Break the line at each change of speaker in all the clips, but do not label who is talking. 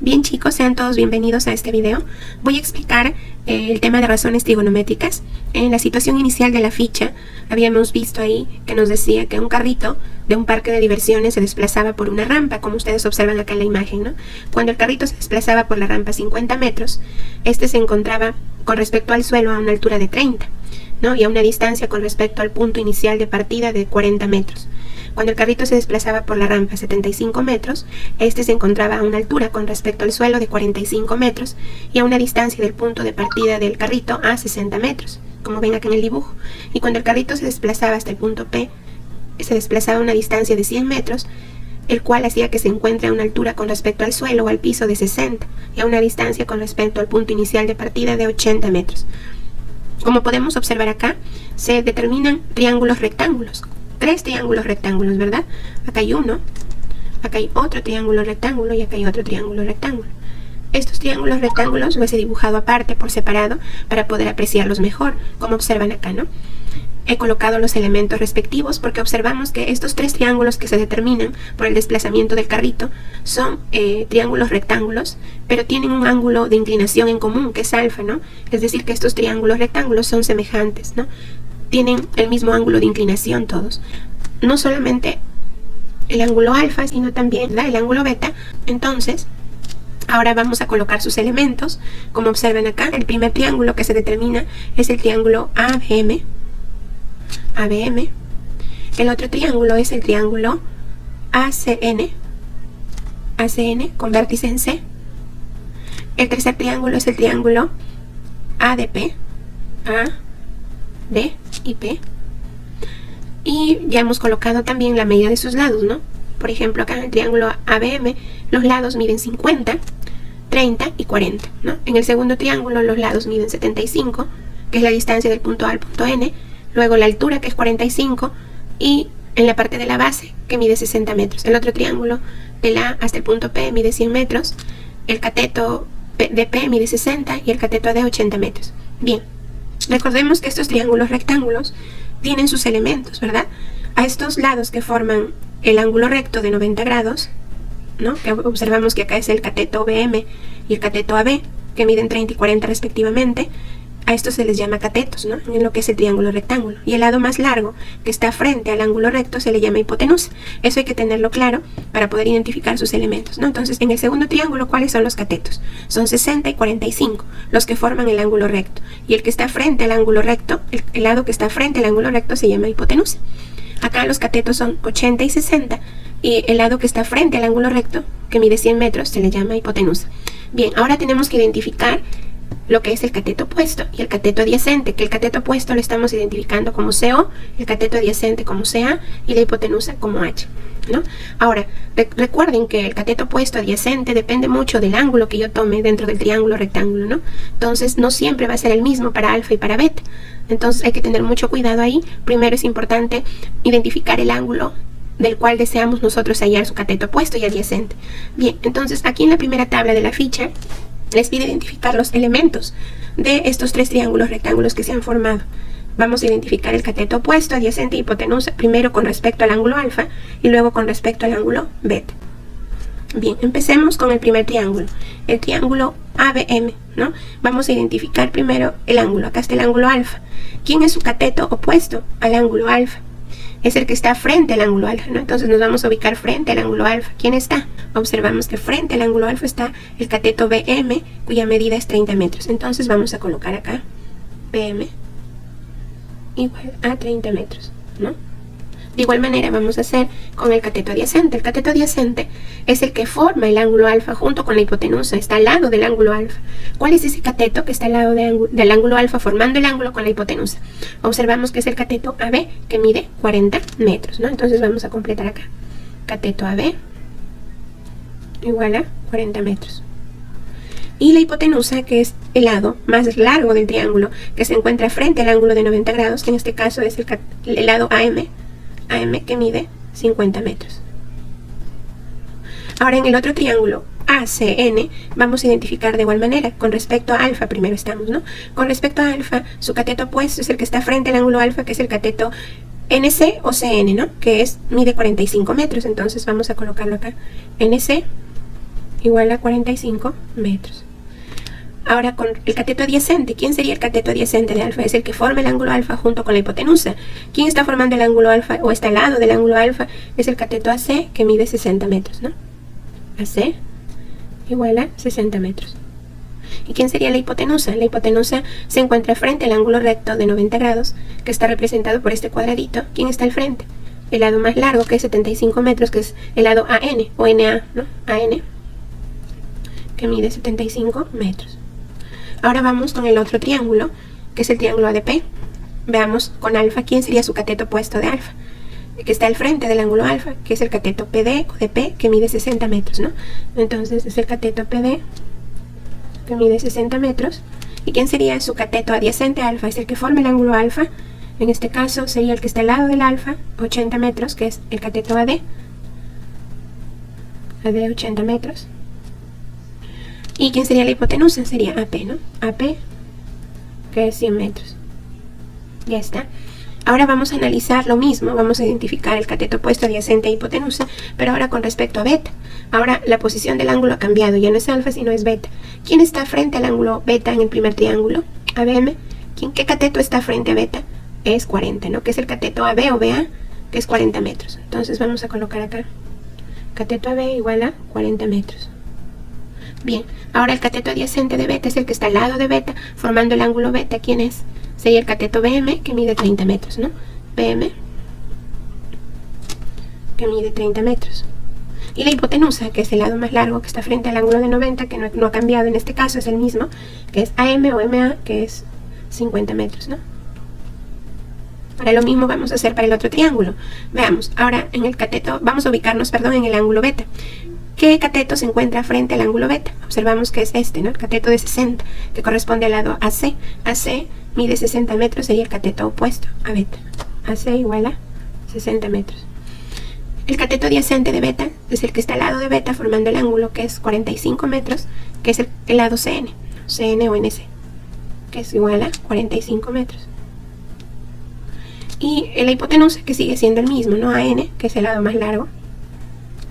Bien chicos, sean todos bienvenidos a este video. Voy a explicar el tema de razones trigonométricas. En la situación inicial de la ficha habíamos visto ahí que nos decía que un carrito de un parque de diversiones se desplazaba por una rampa, como ustedes observan acá en la imagen, ¿no? Cuando el carrito se desplazaba por la rampa 50 metros, este se encontraba con respecto al suelo a una altura de 30, ¿no? Y a una distancia con respecto al punto inicial de partida de 40 metros. Cuando el carrito se desplazaba por la rampa 75 metros, este se encontraba a una altura con respecto al suelo de 45 metros y a una distancia del punto de partida del carrito a 60 metros, como ven acá en el dibujo. Y cuando el carrito se desplazaba hasta el punto P, se desplazaba a una distancia de 100 metros, el cual hacía que se encuentre a una altura con respecto al suelo o al piso de 60 y a una distancia con respecto al punto inicial de partida de 80 metros. Como podemos observar acá, se determinan triángulos rectángulos. 3 triángulos rectángulos, ¿verdad? Acá hay uno, acá hay otro triángulo rectángulo y acá hay otro triángulo rectángulo. Estos triángulos rectángulos los he dibujado aparte, por separado, para poder apreciarlos mejor, como observan acá, ¿no? He colocado los elementos respectivos porque observamos que estos 3 triángulos que se determinan por el desplazamiento del carrito son triángulos rectángulos, pero tienen un ángulo de inclinación en común, que es alfa, ¿no? Es decir, que estos triángulos rectángulos son semejantes, ¿no? Tienen el mismo ángulo de inclinación todos. No solamente el ángulo alfa, sino también el ángulo beta. Entonces, ahora vamos a colocar sus elementos. Como observen acá, el primer triángulo que se determina es el triángulo ABM. ABM. El otro triángulo es el triángulo ACN. ACN con vértice en C. El tercer triángulo es el triángulo ADP. A, D y P. Y ya hemos colocado también la medida de sus lados, ¿no? Por ejemplo, acá en el triángulo ABM, los lados miden 50, 30 y 40, ¿no? En el segundo triángulo, los lados miden 75, que es la distancia del punto A al punto N, luego la altura, que es 45, y en la parte de la base, que mide 60 metros. El otro triángulo, del A hasta el punto P, mide 100 metros, el cateto de P mide 60 y el cateto AD 80 metros. Bien. Recordemos que estos triángulos rectángulos tienen sus elementos, ¿verdad? A estos lados que forman el ángulo recto de 90 grados, ¿no? Que observamos que acá es el cateto BM y el cateto AB, que miden 30 y 40 respectivamente. A estos se les llama catetos, ¿no? En lo que es el triángulo rectángulo. Y el lado más largo, que está frente al ángulo recto, se le llama hipotenusa. Eso hay que tenerlo claro para poder identificar sus elementos, ¿no? Entonces, en el segundo triángulo, ¿cuáles son los catetos? Son 60 y 45, los que forman el ángulo recto. Y el que está frente al ángulo recto, el lado que está frente al ángulo recto se llama hipotenusa. Acá los catetos son 80 y 60, y el lado que está frente al ángulo recto, que mide 100 metros, se le llama hipotenusa. Bien, ahora tenemos que identificar lo que es el cateto opuesto y el cateto adyacente, que el cateto opuesto lo estamos identificando como CO, el cateto adyacente como CA y la hipotenusa como H, ¿no? Ahora, recuerden que el cateto opuesto adyacente depende mucho del ángulo que yo tome dentro del triángulo rectángulo, ¿no? Entonces, no siempre va a ser el mismo para alfa y para beta. Entonces, hay que tener mucho cuidado ahí. Primero es importante identificar el ángulo del cual deseamos nosotros hallar su cateto opuesto y adyacente. Bien, entonces, aquí en la primera tabla de la ficha, les pide identificar los elementos de estos 3 triángulos rectángulos que se han formado. Vamos a identificar el cateto opuesto, adyacente y hipotenusa, primero con respecto al ángulo alfa y luego con respecto al ángulo beta. Bien, empecemos con el primer triángulo, el triángulo ABM, ¿no? Vamos a identificar primero el ángulo. Acá está el ángulo alfa. ¿Quién es su cateto opuesto al ángulo alfa? Es el que está frente al ángulo alfa, ¿no? Entonces nos vamos a ubicar frente al ángulo alfa. ¿Quién está? Observamos que frente al ángulo alfa está el cateto BM, cuya medida es 30 metros. Entonces vamos a colocar acá BM igual a 30 metros, ¿no? De igual manera vamos a hacer con el cateto adyacente. El cateto adyacente es el que forma el ángulo alfa junto con la hipotenusa, está al lado del ángulo alfa. ¿Cuál es ese cateto que está al lado del ángulo alfa formando el ángulo con la hipotenusa? Observamos que es el cateto AB, que mide 40 metros, ¿no? Entonces vamos a completar acá. Cateto AB igual a 40 metros. Y la hipotenusa, que es el lado más largo del triángulo, que se encuentra frente al ángulo de 90 grados, que en este caso es el lado AM, que mide 50 metros. Ahora en el otro triángulo ACN vamos a identificar de igual manera. Con respecto a alfa, primero estamos, ¿no? Con respecto a alfa, su cateto opuesto es el que está frente al ángulo alfa, que es el cateto NC o CN, ¿no? Que mide 45 metros. Entonces vamos a colocarlo acá. NC igual a 45 metros. Ahora con el cateto adyacente, ¿quién sería el cateto adyacente de alfa? Es el que forma el ángulo alfa junto con la hipotenusa. ¿Quién está formando el ángulo alfa o está al lado del ángulo alfa? Es el cateto AC, que mide 60 metros, ¿no? AC igual a 60 metros. ¿Y quién sería la hipotenusa? La hipotenusa se encuentra frente al ángulo recto de 90 grados, que está representado por este cuadradito. ¿Quién está al frente? El lado más largo, que es 75 metros, que es el lado AN o NA, ¿no? AN, que mide 75 metros. Ahora vamos con el otro triángulo, que es el triángulo ADP. Veamos con alfa quién sería su cateto opuesto de alfa, que está al frente del ángulo alfa, que es el cateto PD o DP, que mide 60 metros, ¿no? Entonces es el cateto PD, que mide 60 metros. ¿Y quién sería su cateto adyacente a alfa? Es el que forma el ángulo alfa. En este caso sería el que está al lado del alfa, 80 metros, que es el cateto AD. AD 80 metros. ¿Y quién sería la hipotenusa? Sería AP, ¿no? AP, que es 100 metros. Ya está. Ahora vamos a analizar lo mismo, vamos a identificar el cateto opuesto adyacente a hipotenusa, pero ahora con respecto a beta. Ahora la posición del ángulo ha cambiado, ya no es alfa sino es beta. ¿Quién está frente al ángulo beta en el primer triángulo? ABM. ¿Qué cateto está frente a beta? Es 40, ¿no? Que es el cateto AB o BA, que es 40 metros. Entonces vamos a colocar acá, cateto AB igual a 40 metros. Bien, ahora el cateto adyacente de beta es el que está al lado de beta, formando el ángulo beta. ¿Quién es? Sería el cateto BM, que mide 30 metros, ¿no? BM, que mide 30 metros. Y la hipotenusa, que es el lado más largo, que está frente al ángulo de 90, que no ha cambiado en este caso, es el mismo, que es AM o MA, que es 50 metros, ¿no? Ahora lo mismo vamos a hacer para el otro triángulo. Veamos, ahora en el cateto, vamos a ubicarnos, en el ángulo beta. ¿Qué cateto se encuentra frente al ángulo beta? Observamos que es este, ¿no? El cateto de 60, que corresponde al lado AC. AC mide 60 metros, sería el cateto opuesto a beta. AC igual a 60 metros. El cateto adyacente de beta es el que está al lado de beta, formando el ángulo, que es 45 metros, que es el lado CN, CN o NC, que es igual a 45 metros. Y la hipotenusa, que sigue siendo el mismo, ¿no? AN, que es el lado más largo,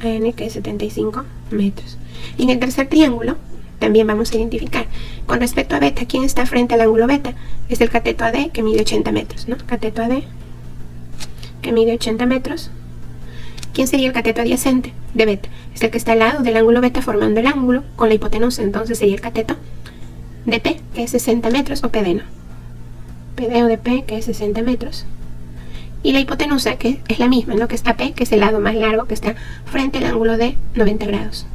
AN, que es 75 metros. Y en el tercer triángulo también vamos a identificar con respecto a beta, ¿quién está frente al ángulo beta? Es el cateto AD, que mide 80 metros, ¿no? Cateto AD, que mide 80 metros. ¿Quién sería el cateto adyacente de beta? Es el que está al lado del ángulo beta, formando el ángulo con la hipotenusa. Entonces sería el cateto DP, que es 60 metros, o PD, ¿no? PD o DP, que es 60 metros. Y la hipotenusa, que es la misma, ¿no? Que es AP, que es el lado más largo, que está frente al ángulo de 90 grados.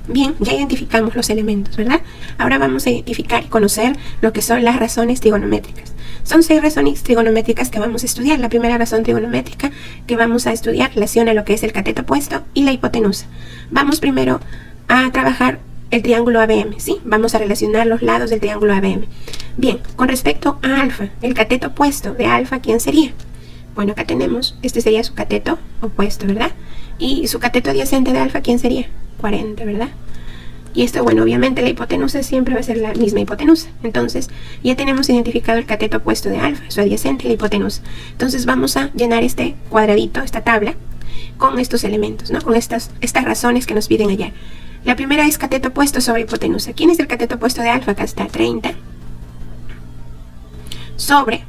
Bien, ya identificamos los elementos, ¿verdad? Ahora vamos a identificar y conocer lo que son las razones trigonométricas. Son 6 razones trigonométricas que vamos a estudiar. La primera razón trigonométrica que vamos a estudiar relaciona lo que es el cateto opuesto y la hipotenusa. Vamos primero a trabajar el triángulo ABM, ¿sí? Vamos a relacionar los lados del triángulo ABM. Bien, con respecto a alfa, el cateto opuesto de alfa, ¿quién sería? Bueno, acá tenemos, este sería su cateto opuesto, ¿verdad? Y su cateto adyacente de alfa, ¿quién sería? 40, ¿verdad? Y esto, bueno, obviamente la hipotenusa siempre va a ser la misma hipotenusa. Entonces, ya tenemos identificado el cateto opuesto de alfa, su adyacente y la hipotenusa. Entonces vamos a llenar este cuadradito, esta tabla, con estos elementos, ¿no? Con estas razones que nos piden hallar. La primera es cateto opuesto sobre hipotenusa. ¿Quién es el cateto opuesto de alfa? Acá está 30 sobre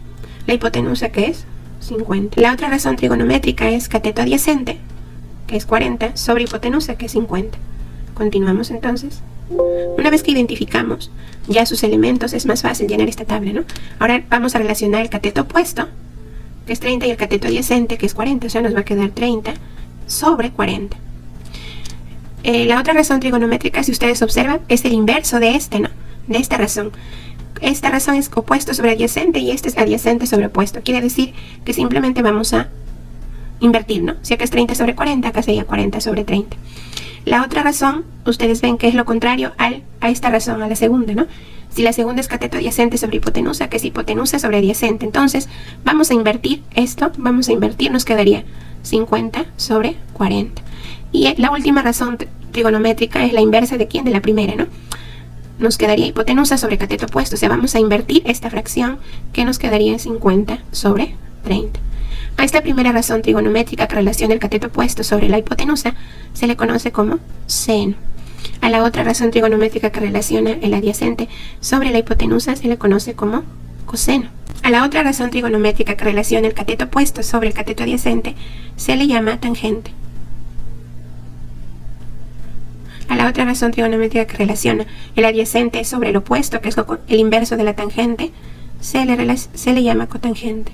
la hipotenusa, que es 50. La otra razón trigonométrica es cateto adyacente, que es 40, sobre hipotenusa, que es 50. Continuamos entonces. Una vez que identificamos ya sus elementos, es más fácil llenar esta tabla, ¿no? Ahora vamos a relacionar el cateto opuesto, que es 30, y el cateto adyacente, que es 40. O sea, nos va a quedar 30 sobre 40. La otra razón trigonométrica, si ustedes observan, es el inverso de ¿no? De esta razón. Esta razón es opuesto sobre adyacente y este es adyacente sobre opuesto. Quiere decir que simplemente vamos a invertir, ¿no? Si acá es 30 sobre 40, acá sería 40 sobre 30. La otra razón, ustedes ven que es lo contrario a esta razón, a la segunda, ¿no? Si la segunda es cateto adyacente sobre hipotenusa, que es hipotenusa sobre adyacente. Entonces, vamos a invertir esto, nos quedaría 50 sobre 40. Y la última razón trigonométrica es la inversa de ¿quién? De la primera, ¿no? Nos quedaría hipotenusa sobre cateto opuesto. O sea, vamos a invertir esta fracción, que nos quedaría 50 sobre 30. A esta primera razón trigonométrica que relaciona el cateto opuesto sobre la hipotenusa se le conoce como seno. A la otra razón trigonométrica que relaciona el adyacente sobre la hipotenusa se le conoce como coseno. A la otra razón trigonométrica que relaciona el cateto opuesto sobre el cateto adyacente se le llama tangente. A la otra razón trigonométrica que relaciona el adyacente sobre el opuesto, que es el inverso de la tangente, se le llama cotangente.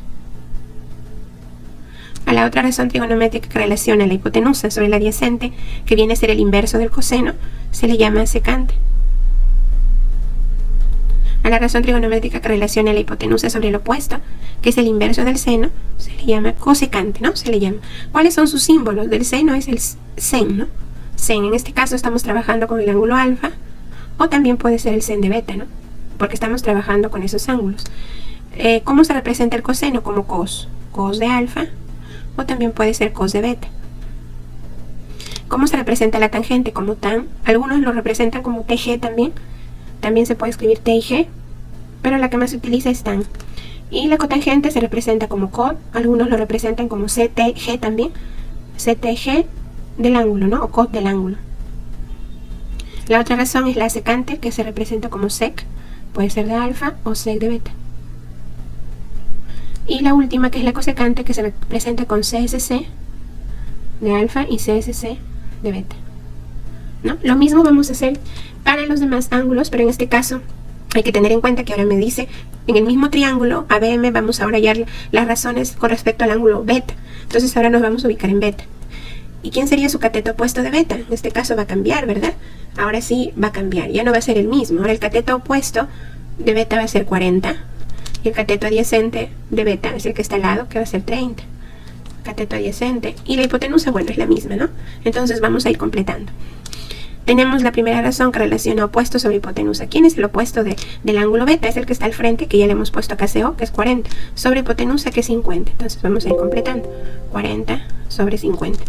A la otra razón trigonométrica que relaciona la hipotenusa sobre el adyacente, que viene a ser el inverso del coseno, se le llama secante. A la razón trigonométrica que relaciona la hipotenusa sobre el opuesto, que es el inverso del seno, se le llama cosecante, ¿no? Se le llama. ¿Cuáles son sus símbolos? Del seno es el sen, ¿no? Sen, en este caso estamos trabajando con el ángulo alfa, o también puede ser el sen de beta, ¿no? Porque estamos trabajando con esos ángulos. ¿Cómo se representa el coseno? Como cos de alfa, o también puede ser cos de beta. ¿Cómo se representa la tangente? Como tan. Algunos lo representan como TG también. También se puede escribir T y G, pero la que más se utiliza es tan. Y la cotangente se representa como cot. Algunos lo representan como CTG también. CTG del ángulo, ¿no? O cot del ángulo. La otra razón es la secante, que se representa como sec. Puede ser de alfa o sec de beta. Y la última, que es la cosecante, que se representa con CSC de alfa y CSC de beta, ¿no? Lo mismo vamos a hacer para los demás ángulos, pero en este caso hay que tener en cuenta que ahora me dice en el mismo triángulo ABM vamos ahora a hallar las razones con respecto al ángulo beta. Entonces ahora nos vamos a ubicar en beta. ¿Y quién sería su cateto opuesto de beta? En este caso va a cambiar, ¿verdad? Ahora sí va a cambiar, ya no va a ser el mismo. Ahora el cateto opuesto de beta va a ser 40 y el cateto adyacente de beta es el que está al lado, que va a ser 30. Cateto adyacente. Y la hipotenusa, bueno, es la misma, ¿no? Entonces vamos a ir completando. Tenemos la primera razón que relaciona opuesto sobre hipotenusa. ¿Quién es el opuesto del ángulo beta? Es el que está al frente, que ya le hemos puesto acá CO, que es 40, sobre hipotenusa, que es 50. Entonces vamos a ir completando. 40 sobre 50.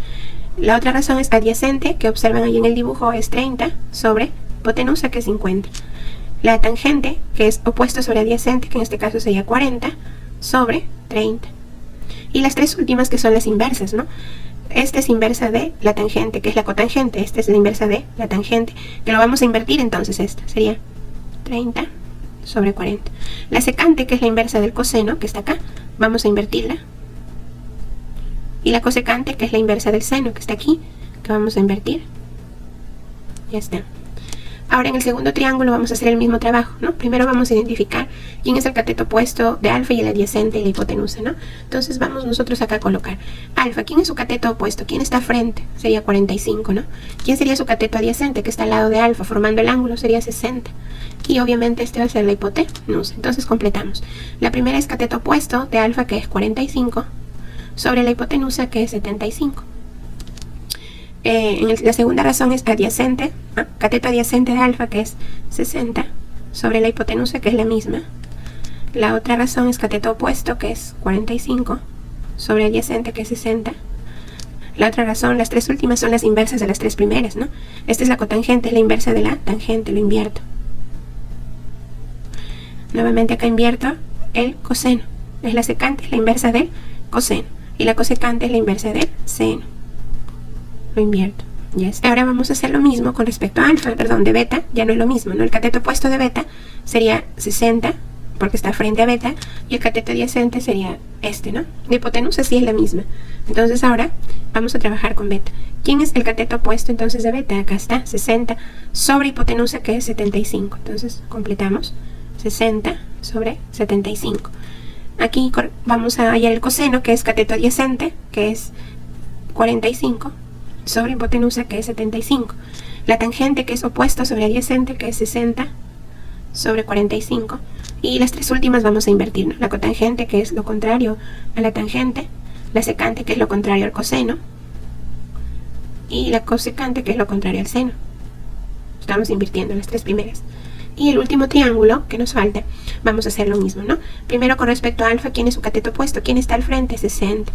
La otra razón es adyacente, que observan ahí en el dibujo, es 30 sobre hipotenusa, que es 50. La tangente, que es opuesto sobre adyacente, que en este caso sería 40 sobre 30. Y las tres últimas, que son las inversas, ¿no? Esta es inversa de la tangente, que es la cotangente. Esta es la inversa de la tangente, que lo vamos a invertir, entonces esta sería 30 sobre 40. La secante, que es la inversa del coseno, que está acá, vamos a invertirla. Y la cosecante, que es la inversa del seno, que está aquí, que vamos a invertir. Ya está. Ahora en el segundo triángulo vamos a hacer el mismo trabajo, ¿no? Primero vamos a identificar quién es el cateto opuesto de alfa y el adyacente y la hipotenusa, ¿no? Entonces vamos nosotros acá a colocar alfa. ¿Quién es su cateto opuesto? ¿Quién está frente? Sería 45, ¿no? ¿Quién sería su cateto adyacente, que está al lado de alfa, formando el ángulo? Sería 60. Y obviamente este va a ser la hipotenusa. Entonces completamos. La primera es cateto opuesto de alfa, que es 45, sobre la hipotenusa, que es 75. La segunda razón es adyacente, cateto adyacente de alfa, que es 60, sobre la hipotenusa, que es la misma. La otra razón es cateto opuesto, que es 45, sobre adyacente, que es 60. La otra razón, las tres últimas son las inversas de las tres primeras, ¿no? Esta es la cotangente, es la inversa de la tangente, lo invierto. Nuevamente acá invierto el coseno. Es la secante, es la inversa del coseno. Y la cosecante es la inversa del seno. Lo invierto. Yes. Ahora vamos a hacer lo mismo con respecto a alfa, perdón, de beta, ya no es lo mismo, ¿no? El cateto opuesto de beta sería 60, porque está frente a beta, y el cateto adyacente sería este, ¿no? La hipotenusa sí es la misma. Entonces ahora vamos a trabajar con beta. ¿Quién es el cateto opuesto entonces de beta? Acá está, 60 sobre hipotenusa, que es 75. Entonces completamos 60 sobre 75. Aquí vamos a hallar el coseno, que es cateto adyacente, que es 45, sobre hipotenusa, que es 75. La tangente, que es opuesto sobre adyacente, que es 60 sobre 45. Y las tres últimas vamos a invertir, ¿no? La cotangente, que es lo contrario a la tangente. La secante, que es lo contrario al coseno. Y la cosecante, que es lo contrario al seno. Estamos invirtiendo las tres primeras. Y el último triángulo que nos falta, vamos a hacer lo mismo, ¿no? Primero con respecto a alfa, ¿quién es su cateto opuesto? ¿Quién está al frente? 60.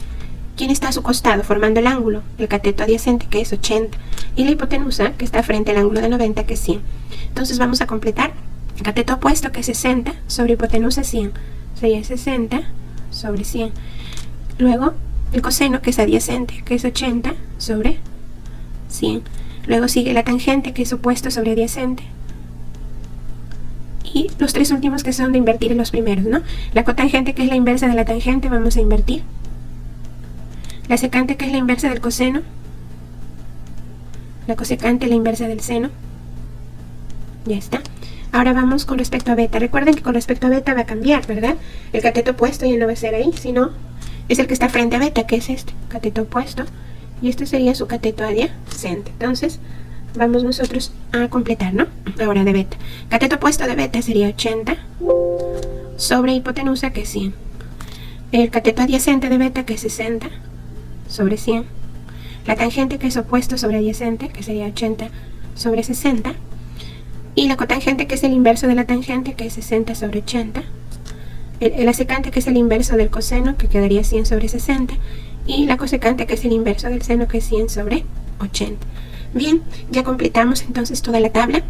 ¿Quién está a su costado formando el ángulo? El cateto adyacente, que es 80. Y la hipotenusa, que está frente al ángulo de 90, que es 100. Entonces vamos a completar. El cateto opuesto, que es 60, sobre hipotenusa 100. Sería 60 sobre 100. Luego el coseno, que es adyacente, que es 80 sobre 100. Luego sigue la tangente, que es opuesto sobre adyacente. Y los tres últimos, que son de invertir en los primeros, ¿no? La cotangente, que es la inversa de la tangente, vamos a invertir. La secante, que es la inversa del coseno. La cosecante, la inversa del seno. Ya está. Ahora vamos con respecto a beta. Recuerden que con respecto a beta va a cambiar, ¿verdad? El cateto opuesto ya no va a ser ahí, sino es el que está frente a beta, que es este, cateto opuesto. Y este sería su cateto adyacente. Entonces, vamos nosotros a completar, ¿no? Ahora de beta. Cateto opuesto de beta sería 80 sobre hipotenusa, que es 100. El cateto adyacente de beta, que es 60 sobre 100. La tangente, que es opuesto sobre adyacente, que sería 80 sobre 60. Y la cotangente, que es el inverso de la tangente, que es 60 sobre 80. La secante, que es el inverso del coseno, que quedaría 100 sobre 60. Y la cosecante, que es el inverso del seno, que es 100 sobre 80. Bien, ya completamos entonces toda la tabla.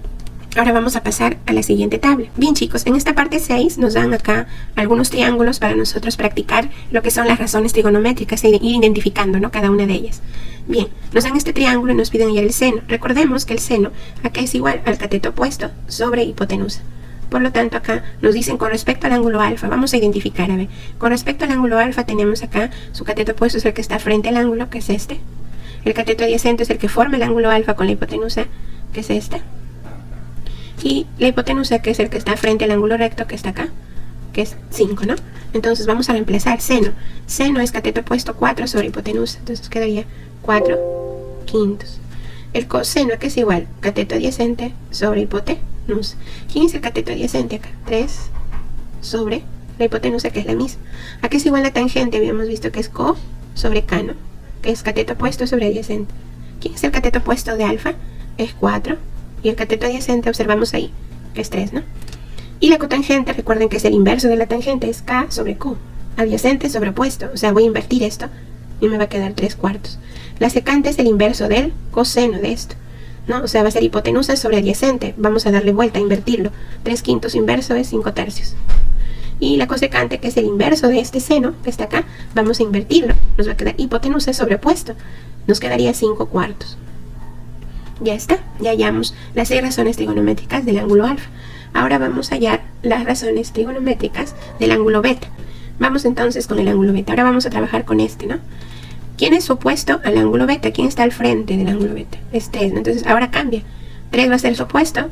Ahora vamos a pasar a la siguiente tabla. Bien, chicos, en esta parte 6 nos dan acá algunos triángulos para nosotros practicar lo que son las razones trigonométricas e ir identificando, ¿no?, cada una de ellas. Bien, nos dan este triángulo y nos piden hallar el seno. Recordemos que el seno acá es igual al cateto opuesto sobre hipotenusa. Por lo tanto, acá nos dicen con respecto al ángulo alfa. Vamos a identificar, a ver. Con respecto al ángulo alfa tenemos acá su cateto opuesto, es el que está frente al ángulo, que es este. El cateto adyacente es el que forma el ángulo alfa con la hipotenusa, que es este. Y la hipotenusa, que es el que está frente al ángulo recto, que está acá, que es 5, ¿no? Entonces vamos a reemplazar seno. Seno es cateto opuesto 4 sobre hipotenusa. Entonces quedaría 4 quintos. El coseno, que es igual cateto adyacente sobre hipotenusa. ¿Quién es el cateto adyacente acá? 3 sobre la hipotenusa, que es la misma. Aquí es igual la tangente, habíamos visto que es co sobre cano, que es cateto opuesto sobre adyacente. ¿Quién es el cateto opuesto de alfa? Es 4. Y el cateto adyacente observamos ahí, que es 3, ¿no? Y la cotangente, recuerden que es el inverso de la tangente, es K sobre Q. Adyacente sobre opuesto, o sea, voy a invertir esto y me va a quedar 3 cuartos. La secante es el inverso del coseno de esto, ¿no? O sea, va a ser hipotenusa sobre adyacente. Vamos a darle vuelta, a invertirlo. 3 quintos inverso es 5 tercios. Y la cosecante, que es el inverso de este seno, que está acá, vamos a invertirlo. Nos va a quedar hipotenusa sobre opuesto. Nos quedaría 5 cuartos. Ya está, ya hallamos las 6 razones trigonométricas del ángulo alfa. Ahora vamos a hallar las razones trigonométricas del ángulo beta. Vamos entonces con el ángulo beta. Ahora vamos a trabajar con este, ¿no? ¿Quién es opuesto al ángulo beta? ¿Quién está al frente del ángulo beta? Es 3, ¿no? Entonces ahora cambia. 3 va a ser su opuesto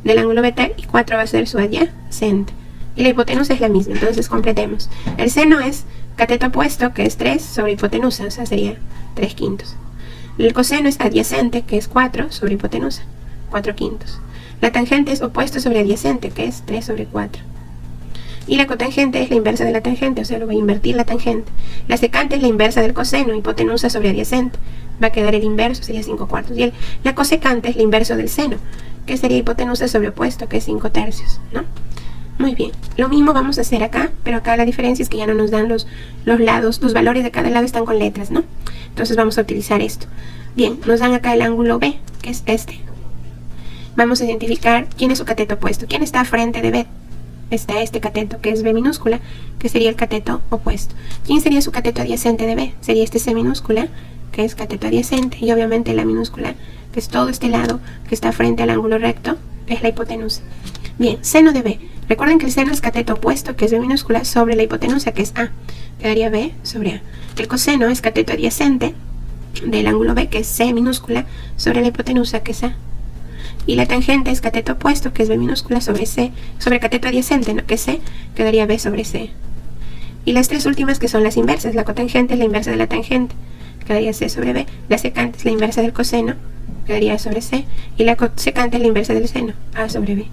del ángulo beta y 4 va a ser su adyacente. Y la hipotenusa es la misma, entonces completemos. El seno es cateto opuesto, que es 3 sobre hipotenusa, o sea, sería 3 quintos. El coseno es adyacente, que es 4 sobre hipotenusa, 4 quintos. La tangente es opuesto sobre adyacente, que es 3 sobre 4. Y la cotangente es la inversa de la tangente, o sea, lo voy a invertir la tangente. La secante es la inversa del coseno, hipotenusa sobre adyacente. Va a quedar el inverso, sería 5 cuartos. Y la cosecante es la inverso del seno, que sería hipotenusa sobre opuesto, que es 5 tercios, ¿no? Muy bien, lo mismo vamos a hacer acá, pero acá la diferencia es que ya no nos dan los lados, los valores de cada lado están con letras, ¿no? Entonces vamos a utilizar esto. Bien, nos dan acá el ángulo B, que es este. Vamos a identificar quién es su cateto opuesto. ¿Quién está frente de B? Está este cateto, que es B minúscula, que sería el cateto opuesto. ¿Quién sería su cateto adyacente de B? Sería este C minúscula, que es cateto adyacente, y obviamente la minúscula, que es todo este lado que está frente al ángulo recto, es la hipotenusa. Bien, seno de B. Recuerden que el seno es cateto opuesto, que es B minúscula, sobre la hipotenusa, que es A. Quedaría B sobre A. El coseno es cateto adyacente del ángulo B, que es C minúscula, sobre la hipotenusa, que es A. Y la tangente es cateto opuesto, que es B minúscula, sobre C, sobre cateto adyacente, ¿no?, que es C, quedaría B sobre C. Y las tres últimas, que son las inversas. La cotangente es la inversa de la tangente, quedaría C sobre B. La secante es la inversa del coseno, quedaría A sobre C. Y la cosecante es la inversa del seno, A sobre B.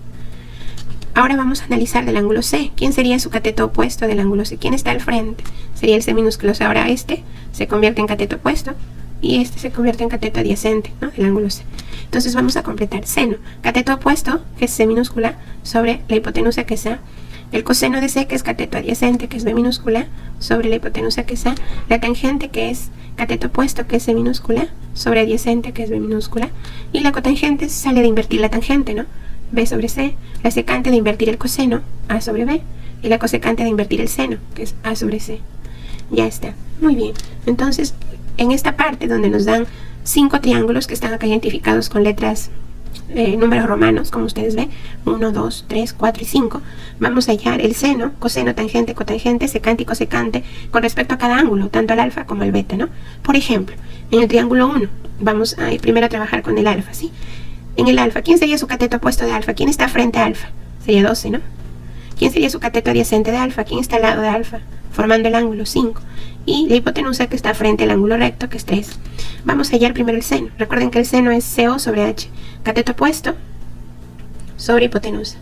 Ahora vamos a analizar del ángulo C. ¿Quién sería su cateto opuesto del ángulo C? ¿Quién está al frente? Sería el C minúsculo. O sea, ahora este se convierte en cateto opuesto y este se convierte en cateto adyacente, ¿no?, el ángulo C. Entonces vamos a completar. Seno, cateto opuesto, que es C minúscula, sobre la hipotenusa, que es A. El coseno de C, que es cateto adyacente, que es B minúscula, sobre la hipotenusa, que es A. La tangente, que es cateto opuesto, que es C minúscula, sobre adyacente, que es B minúscula. Y la cotangente sale de invertir la tangente, ¿no?, B sobre C. La secante de invertir el coseno, A sobre B. Y la cosecante de invertir el seno, que es A sobre C. Ya está. Muy bien. Entonces, en esta parte donde nos dan 5 triángulos que están acá identificados con letras, números romanos, como ustedes ven, 1, 2, 3, 4 y 5, vamos a hallar el seno, coseno, tangente, cotangente, secante y cosecante con respecto a cada ángulo, tanto al alfa como al beta, ¿no? Por ejemplo, en el triángulo 1, vamos a ir primero a trabajar con el alfa, ¿sí? En el alfa, ¿quién sería su cateto opuesto de alfa? ¿Quién está frente a alfa? Sería 12, ¿no? ¿Quién sería su cateto adyacente de alfa? ¿Quién está al lado de alfa? Formando el ángulo 5. Y la hipotenusa que está frente al ángulo recto, que es 3. Vamos a hallar primero el seno. Recuerden que el seno es CO sobre H. Cateto opuesto sobre hipotenusa.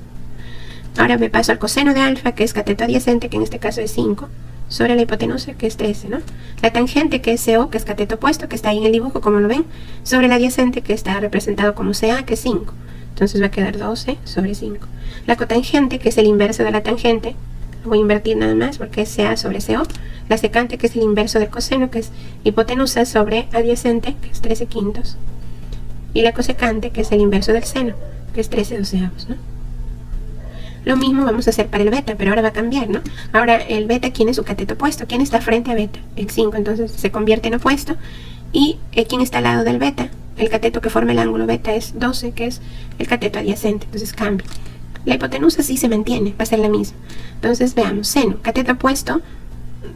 Ahora me paso al coseno de alfa, que es cateto adyacente, que en este caso es 5, sobre la hipotenusa, que es 13, ¿no? La tangente, que es CO, que es cateto opuesto, que está ahí en el dibujo, como lo ven, sobre el adyacente, que está representado como CA, que es 5. Entonces va a quedar 12 sobre 5. La cotangente, que es el inverso de la tangente, voy a invertir nada más porque es CA sobre CO. La secante, que es el inverso del coseno, que es hipotenusa sobre adyacente, que es 13 quintos. Y la cosecante, que es el inverso del seno, que es 13 doceavos, ¿no? Lo mismo vamos a hacer para el beta, pero ahora va a cambiar, ¿no? Ahora el beta, ¿quién es su cateto opuesto? ¿Quién está frente a beta? El 5, entonces se convierte en opuesto. ¿Y quién está al lado del beta? El cateto que forma el ángulo beta es 12, que es el cateto adyacente, entonces cambia. La hipotenusa sí se mantiene, va a ser la misma. Entonces veamos, seno, cateto opuesto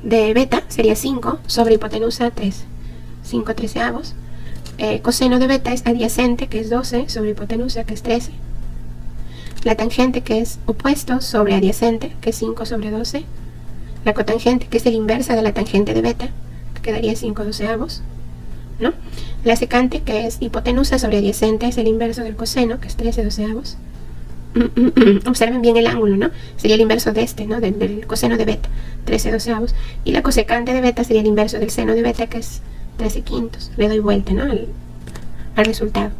de beta sería 5 sobre hipotenusa 3, 5 treceavos. Coseno de beta es adyacente, que es 12 sobre hipotenusa, que es 13. La tangente, que es opuesto sobre adyacente, que es 5 sobre 12. La cotangente, que es el inversa de la tangente de beta, que quedaría 5 doceavos, ¿no? La secante, que es hipotenusa sobre adyacente, es el inverso del coseno, que es 13 doceavos. Observen bien el ángulo, ¿no? Sería el inverso de este, ¿no? Del coseno de beta, 13 doceavos. Y la cosecante de beta sería el inverso del seno de beta, que es 13 quintos. Le doy vuelta, ¿no? al resultado.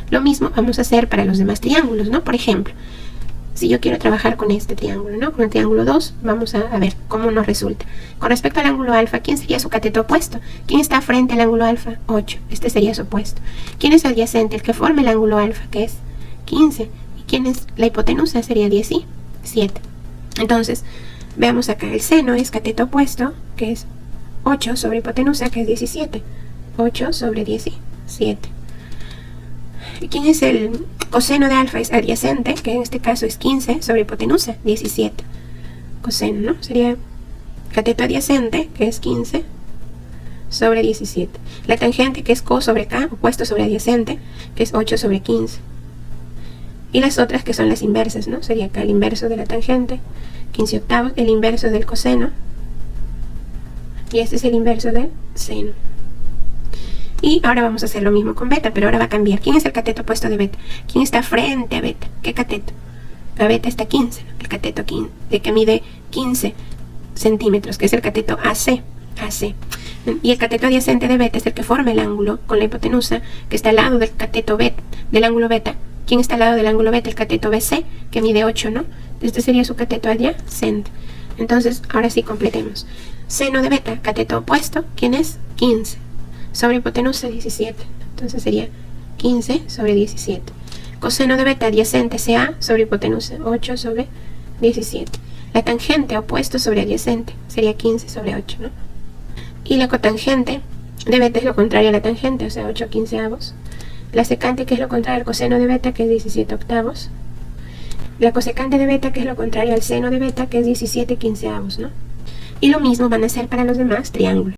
Lo mismo vamos a hacer para los demás triángulos, ¿no? Por ejemplo, si yo quiero trabajar con este triángulo, ¿no? Con el triángulo 2, vamos a ver cómo nos resulta. Con respecto al ángulo alfa, ¿quién sería su cateto opuesto? ¿Quién está frente al ángulo alfa? 8. Este sería su opuesto. ¿Quién es adyacente? El que forma el ángulo alfa, que es 15. ¿Y quién es la hipotenusa? Sería 17. Entonces, veamos acá. El seno es cateto opuesto, que es 8 sobre hipotenusa, que es 17. 8 sobre 17. ¿Quién es el coseno de alfa? Es adyacente, que en este caso es 15 sobre hipotenusa, 17. Coseno, ¿no? Sería cateto adyacente, que es 15 sobre 17. La tangente, que es co sobre k, opuesto sobre adyacente, que es 8 sobre 15. Y las otras, que son las inversas, ¿no? Sería acá el inverso de la tangente, 15 octavos, el inverso del coseno, y este es el inverso del seno. Y ahora vamos a hacer lo mismo con beta, pero ahora va a cambiar. ¿Quién es el cateto opuesto de beta? ¿Quién está frente a beta? ¿Qué cateto? A beta está 15, ¿no? El cateto 15, de que mide 15 centímetros, que es el cateto AC. Y el cateto adyacente de beta es el que forma el ángulo con la hipotenusa, que está al lado del cateto beta, del ángulo beta. ¿Quién está al lado del ángulo beta? El cateto BC, que mide 8, ¿no? Este sería su cateto adyacente. Entonces, ahora sí completemos. Seno de beta, cateto opuesto, ¿quién es? 15. Sobre hipotenusa 17, entonces sería 15 sobre 17. Coseno de beta adyacente CA sobre hipotenusa 8 sobre 17. La tangente opuesto sobre adyacente sería 15 sobre 8, ¿no? Y la cotangente de beta es lo contrario a la tangente, o sea 8 quinceavos. La secante, que es lo contrario al coseno de beta, que es 17 octavos. La cosecante de beta, que es lo contrario al seno de beta, que es 17 quinceavos, ¿no? Y lo mismo van a hacer para los demás triángulos.